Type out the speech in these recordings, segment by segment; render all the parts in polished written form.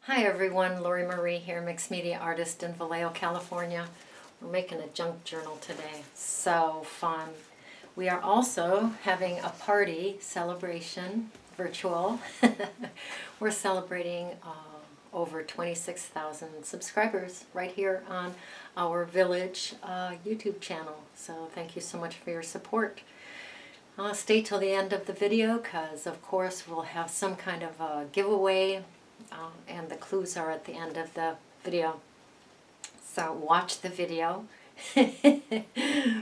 Hi everyone, Lori Marie here, mixed media artist in Vallejo, California. We're making a junk journal today. So fun. We are also having a party celebration, virtual. We're celebrating over 26,000 subscribers right here on our Village YouTube channel. So thank you so much for your support. Stay till the end of the video because of course we'll have some kind of a giveaway. And the clues are at the end of the video. So watch the video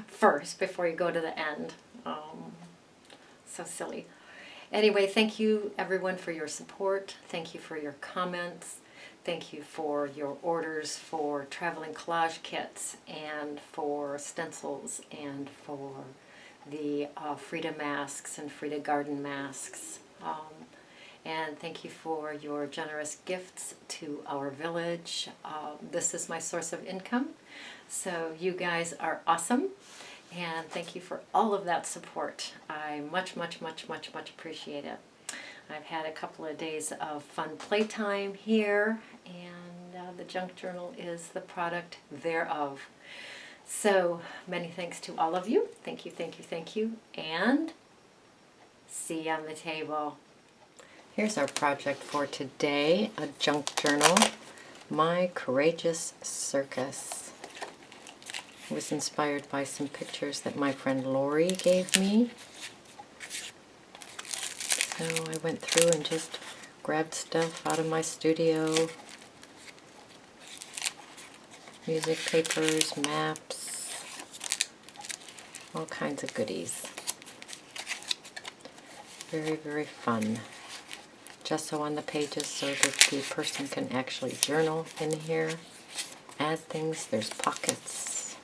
first before you go to the end. So silly. Anyway, thank you everyone for your support. Thank you for your comments. Thank you for your orders for traveling collage kits and for stencils and for the Frida masks and Frida garden masks. And thank you for your generous gifts to our village. This is my source of income, so you guys are awesome, and thank you for all of that support. I much appreciate it. I've had a couple of days of fun playtime here, and the junk journal is the product thereof. So many thanks to all of you. Thank you, and see you on the table. Here's our project for today, a junk journal, My Courageous Circus. It was inspired by some pictures that my friend Lori gave me. So I went through and just grabbed stuff out of my studio. Music papers, maps, all kinds of goodies. Very fun. Gesso on the pages so that the person can actually journal in here, add things. There's pockets.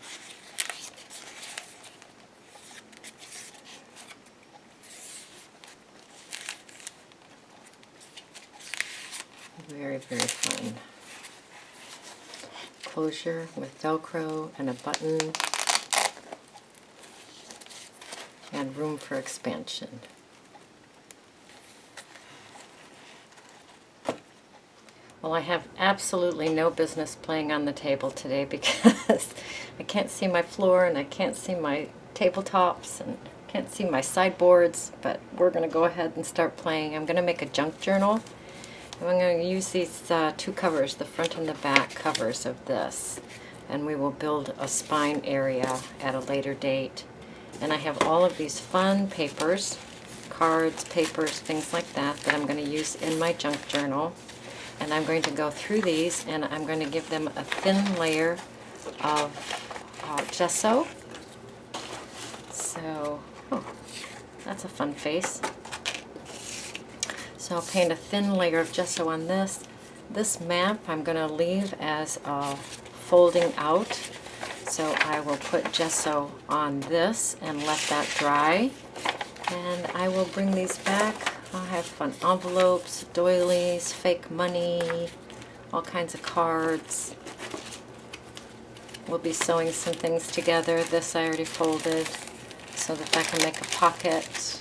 Very fun. Closure with Velcro and a button and room for expansion. Well, I have absolutely no business playing on the table today because I can't see my floor and I can't see my tabletops and can't see my sideboards, but we're going to go ahead and start playing. I'm going to make a junk journal. And I'm going to use these two covers, the front and the back covers of this, and we will build a spine area at a later date. And I have all of these fun papers, cards, papers, things like that I'm going to use in my junk journal. And I'm going to go through these and I'm going to give them a thin layer of gesso. So, that's a fun face. So I'll paint a thin layer of gesso on this. This map I'm going to leave as folding out. So I will put gesso on this and let that dry. And I will bring these back. I'll have fun envelopes, doilies, fake money, all kinds of cards. We'll be sewing some things together. This I already folded so that can make a pocket.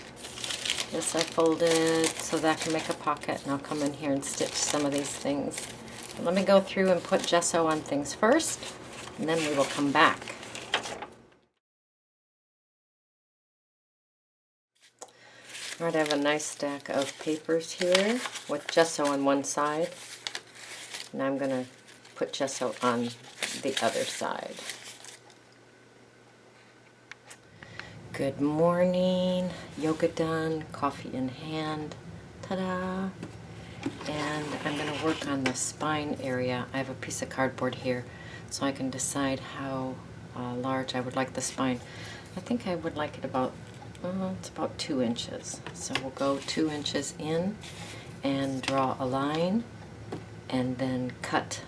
This I folded so that can make a pocket, and I'll come in here and stitch some of these things. But let me go through and put gesso on things first, and then we will come back. Alright, I have a nice stack of papers here with gesso on one side. And I'm going to put gesso on the other side. Good morning. Yoga done. Coffee in hand. Ta-da! And I'm going to work on the spine area. I have a piece of cardboard here so I can decide how large I would like the spine. I think I would like it about it's about 2 inches. So we'll go 2 inches in and draw a line and then cut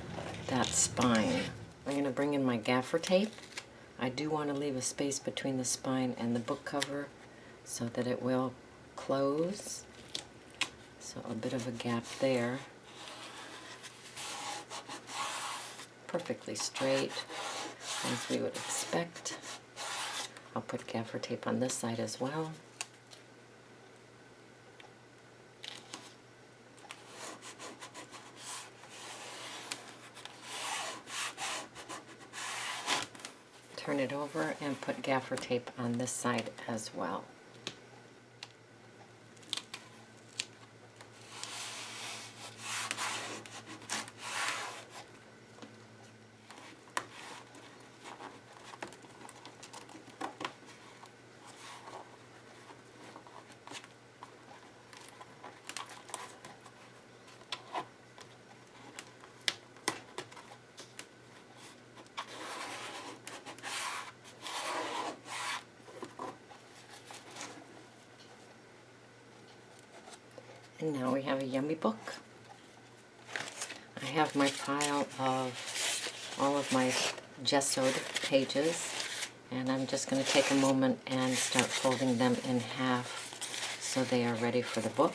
that spine. I'm going to bring in my gaffer tape. I do want to leave a space between the spine and the book cover so that it will close. So a bit of a gap there. Perfectly straight, as we would expect. I'll put gaffer tape on this side as well. turn it over and put gaffer tape on this side as well. And now we have a yummy book. I have my pile of all of my gessoed pages, and I'm just going to take a moment and start folding them in half so they are ready for the book.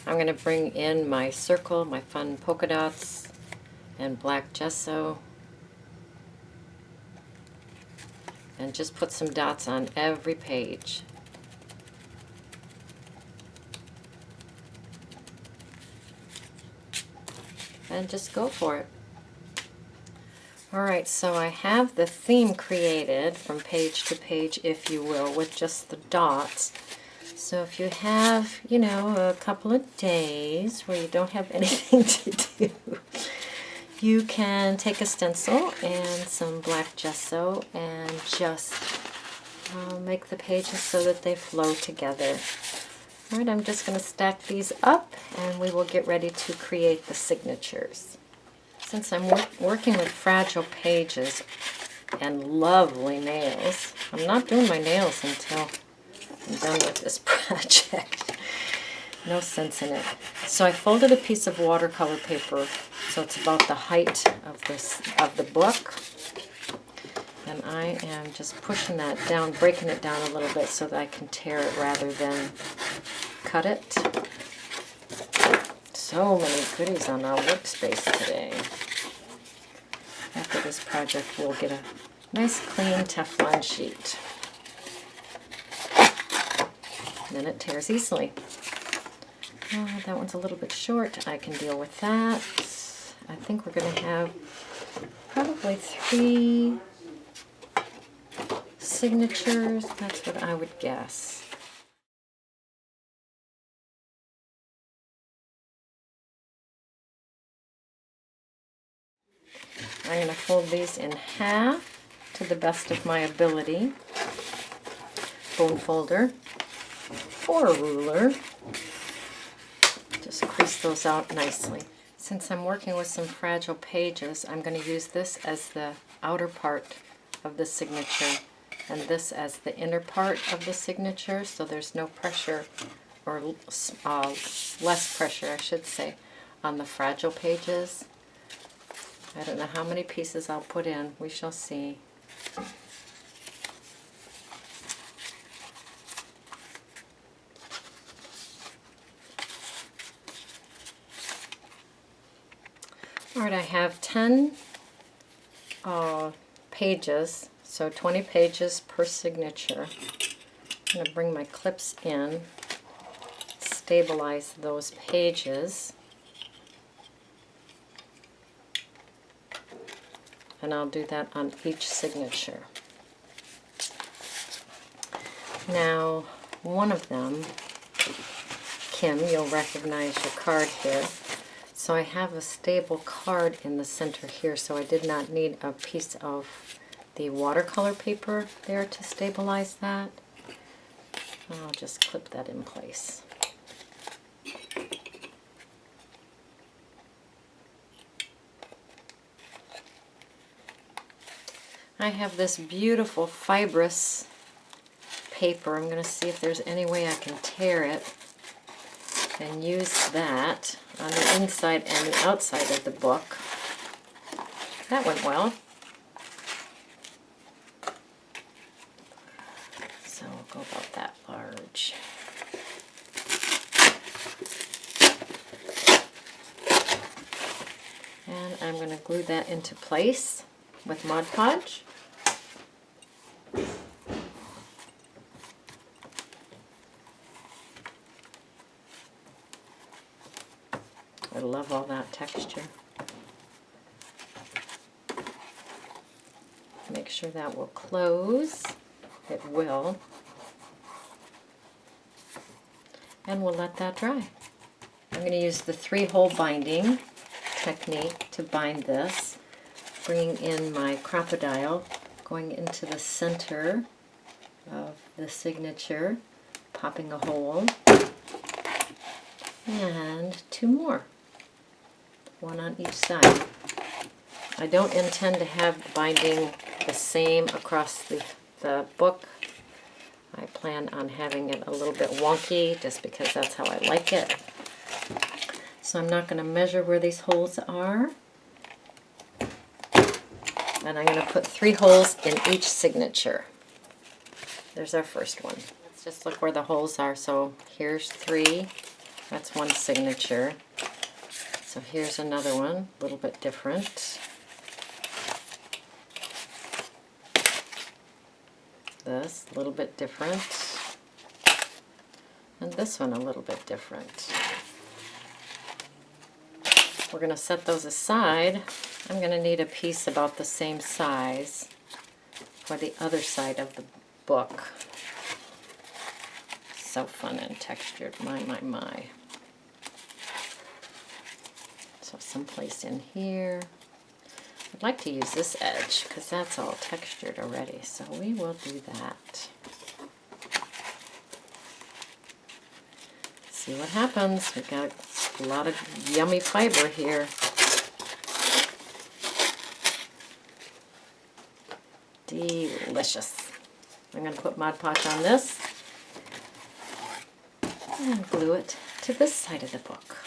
I'm going to bring in my circle, my fun polka dots, and black gesso, and just put some dots on every page. And just go for it. Alright, so I have the theme created from page to page, if you will, with just the dots. So if you have, you know, a couple of days where you don't have anything to do, you can take a stencil and some black gesso and just make the pages so that they flow together. Alright, I'm just going to stack these up and we will get ready to create the signatures. Since I'm working with fragile pages and lovely nails, I'm not doing my nails until I'm done with this project. No sense in it. So I folded a piece of watercolor paper so it's about the height of the book. And I am just pushing that down, breaking it down a little bit so that I can tear it rather than cut it. So many goodies on our workspace today. After this project, we'll get a nice clean Teflon sheet. Then it tears easily. Oh, that one's a little bit short. I can deal with that. I think we're going to have probably 3 signatures. That's what I would guess. I'm going to fold these in half to the best of my ability. Bone folder or a ruler. Just crease those out nicely. Since I'm working with some fragile pages, I'm going to use this as the outer part of the signature and this as the inner part of the signature, so there's no pressure, or less pressure I should say, on the fragile pages. I don't know how many pieces I'll put in. We shall see. Alright, I have 10 pages, so 20 pages per signature. I'm going to bring my clips in, stabilize those pages, and I'll do that on each signature. Now, one of them, Kim, you'll recognize your card here. So I have a stable card in the center here, so I did not need a piece of the watercolor paper there to stabilize that. I'll just clip that in place. I have this beautiful fibrous paper. I'm going to see if there's any way I can tear it and use that on the inside and the outside of the book. That went well. So we'll go about that large. And I'm going to glue that into place with Mod Podge. love all that texture. Make sure that will close. It will. And we'll let that dry. I'm going to use the 3-hole binding technique to bind this. Bringing in my crocodile, going into the center of the signature, popping a hole, and 2 more, 1 on each side. I don't intend to have the binding the same across the book. I plan on having it a little bit wonky just because that's how I like it. So I'm not going to measure where these holes are. And I'm going to put 3 holes in each signature. There's our first one. Let's just look where the holes are. So here's 3. That's 1 signature. So here's another one, a little bit different. This, a little bit different. And this one, a little bit different. We're going to set those aside. I'm going to need a piece about the same size for the other side of the book. So fun and textured, my. So someplace in here. I'd like to use this edge because that's all textured already, so we will do that. See what happens. We've got a lot of yummy fiber here. Delicious. I'm going to put Mod Podge on this and glue it to this side of the book.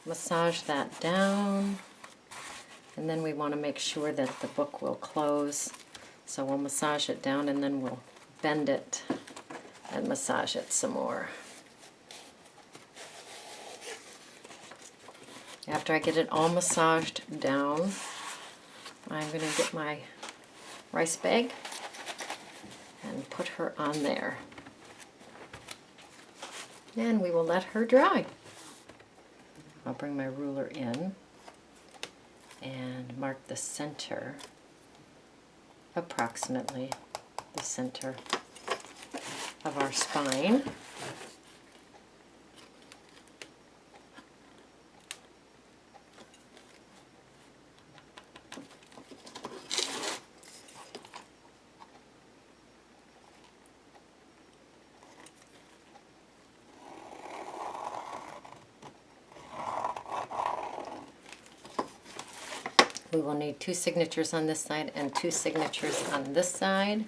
Massage that down, and then we want to make sure that the book will close. So we'll massage it down and then we'll bend it and massage it some more. After I get it all massaged down, I'm going to get my rice bag and put her on there. And we will let her dry. I'll bring my ruler in and mark the center, approximately the center of our spine. We will need 2 signatures on this side and 2 signatures on this side.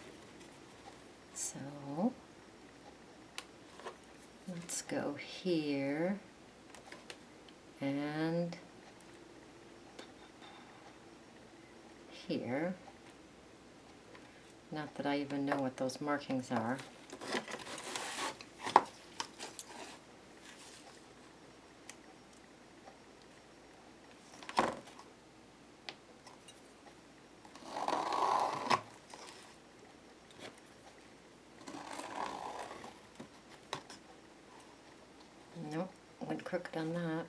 So let's go here and here. Not that I even know what those markings are. Nope, went crooked on that.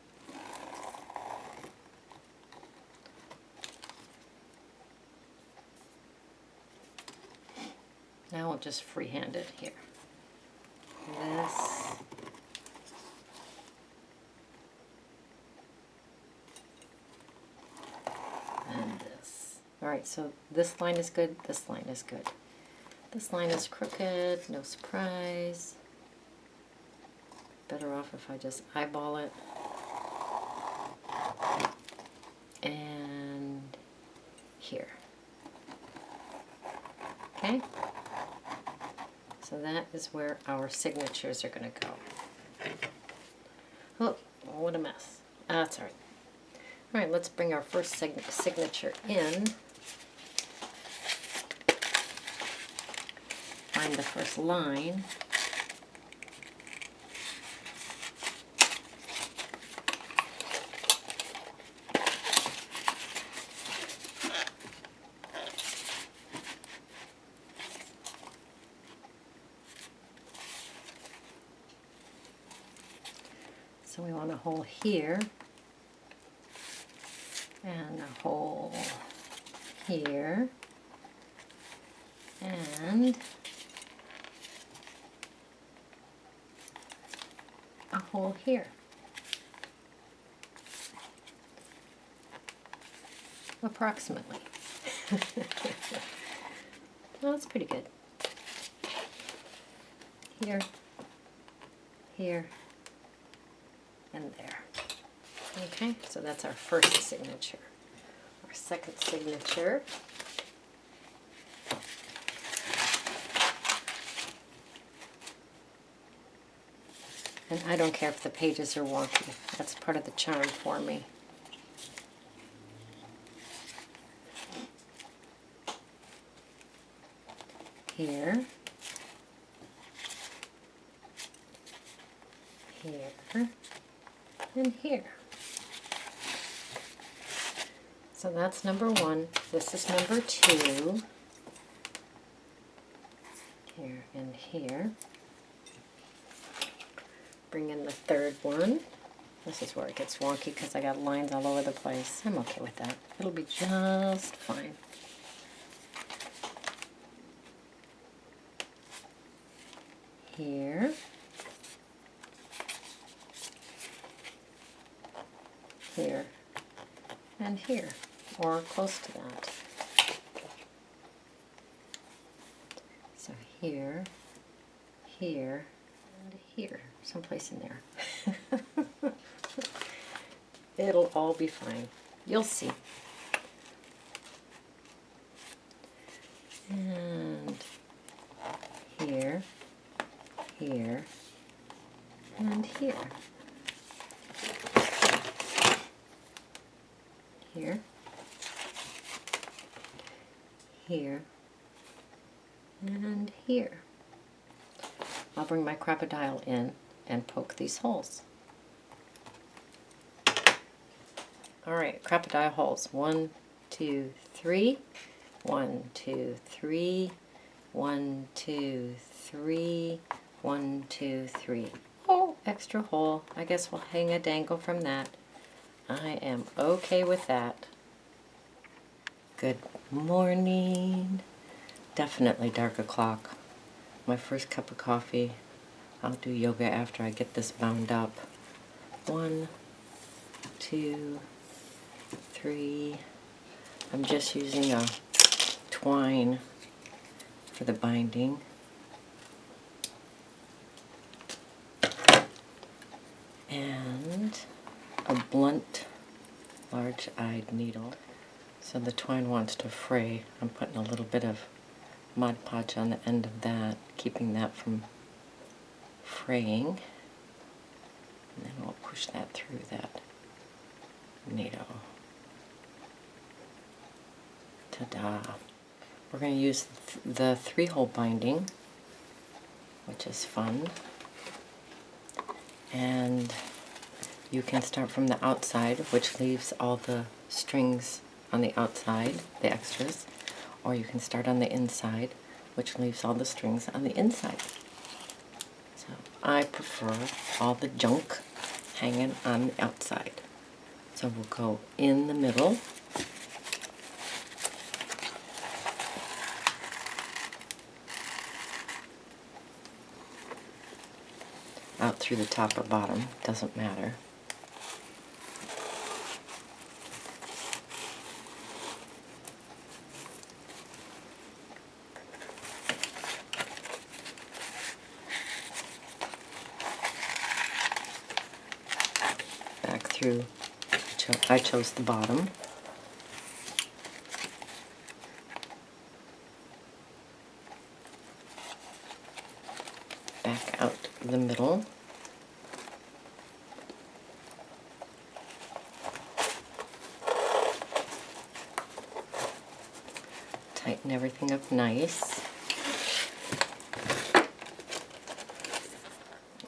Now we'll just freehand it here. This. And this. Alright, so this line is good, this line is good. This line is crooked, no surprise. Better off if I just eyeball it. And here. Okay? So that is where our signatures are going to go. Oh, what a mess. That's all right. All right, let's bring our first signature in. Find the first line. So we want a hole here, and a hole here, and a hole here. Approximately. Well, that's pretty good. Here, here, and there. Okay, so that's our first signature. Our second signature. And I don't care if the pages are wonky. That's part of the charm for me. Here. Here. And here. So that's number one. This is number two. Here and here. Bring in the third one. This is where it gets wonky because I got lines all over the place. I'm okay with that. It'll be just fine. Here. Here. And here. Or close to that. So here, here, and here. Someplace in there. It'll all be fine. You'll see. And here, here, and here. Here, here, and here. I'll bring my crocodile in and poke these holes. Alright, crocodile holes. 1, 2, 3. 1, 2, 3. 1, 2, 3. 1, 2, 3. Oh, extra hole. I guess we'll hang a dangle from that. I am okay with that. Good morning. Definitely dark o'clock. My first cup of coffee. I'll do yoga after I get this bound up. 1, 2, 3. I'm just using a twine for the binding. And a blunt, large-eyed needle. So the twine wants to fray. I'm putting a little bit of Mod Podge on the end of that, keeping that from fraying. And then we'll push that through that needle. Ta-da! We're going to use the 3-hole binding, which is fun. And you can start from the outside, which leaves all the strings on the outside, the extras, or you can start on the inside, which leaves all the strings on the inside. So I prefer all the junk hanging on the outside. So we'll go in the middle. Out through the top or bottom, doesn't matter. Back through, I chose the bottom. Back out the middle. Tighten everything up nice.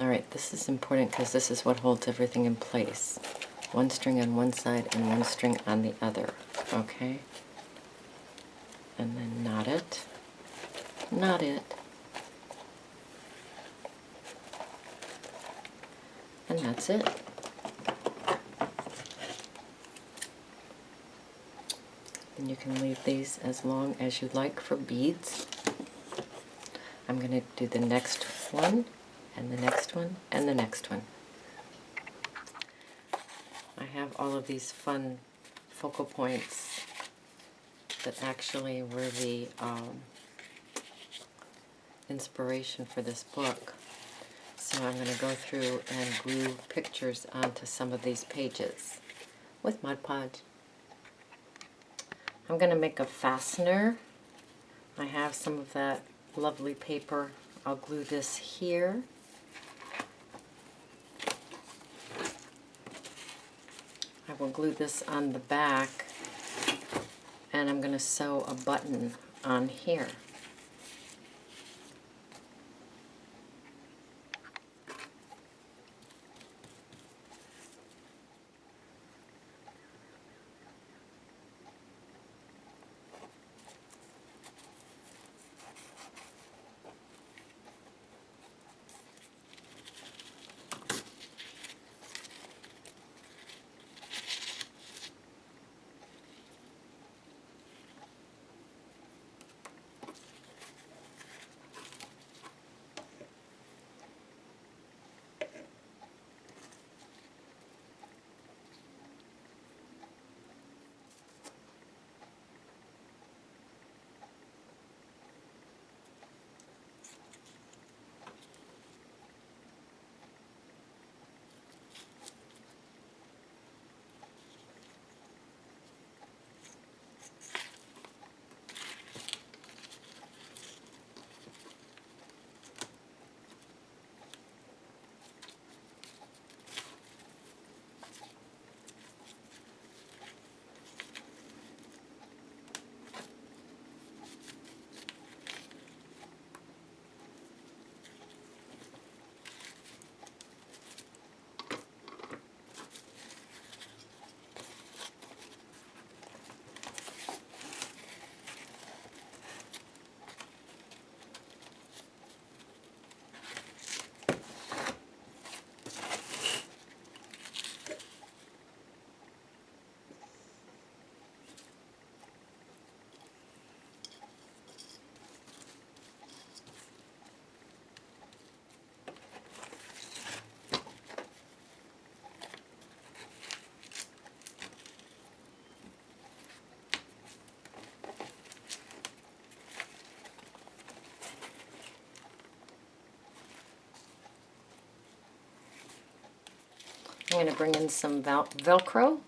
Alright, this is important because this is what holds everything in place. One string on one side and one string on the other. Okay? And then knot it. Knot it. And that's it. And you can leave these as long as you like for beads. I'm going to do the next one, and the next one, and the next one. I have all of these fun focal points that actually were the inspiration for this book. So I'm going to go through and glue pictures onto some of these pages with Mod Podge. I'm going to make a fastener. I have some of that lovely paper. I'll glue this here. I will glue this on the back, and I'm going to sew a button on here. I'm going to bring in some Velcro.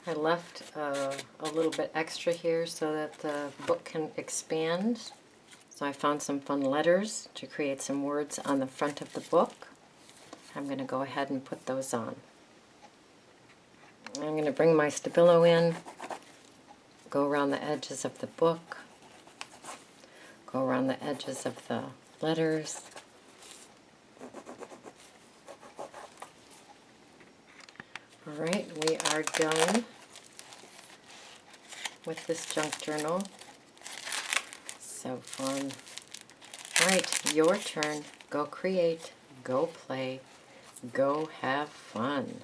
I left a little bit extra here so that the book can expand. So I found some fun letters to create some words on the front of the book. I'm going to go ahead and put those on. I'm going to bring my Stabilo in, go around the edges of the book, go around the edges of the letters. Alright, we are done with this junk journal. So fun. Alright, your turn. Go create, go play, go have fun.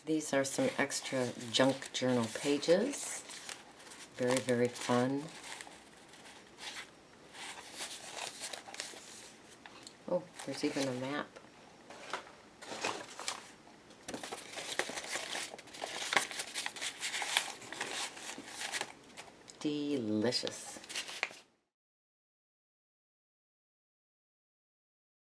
These are some extra junk journal pages. Very, very fun. Oh, there's even a map. Delicious.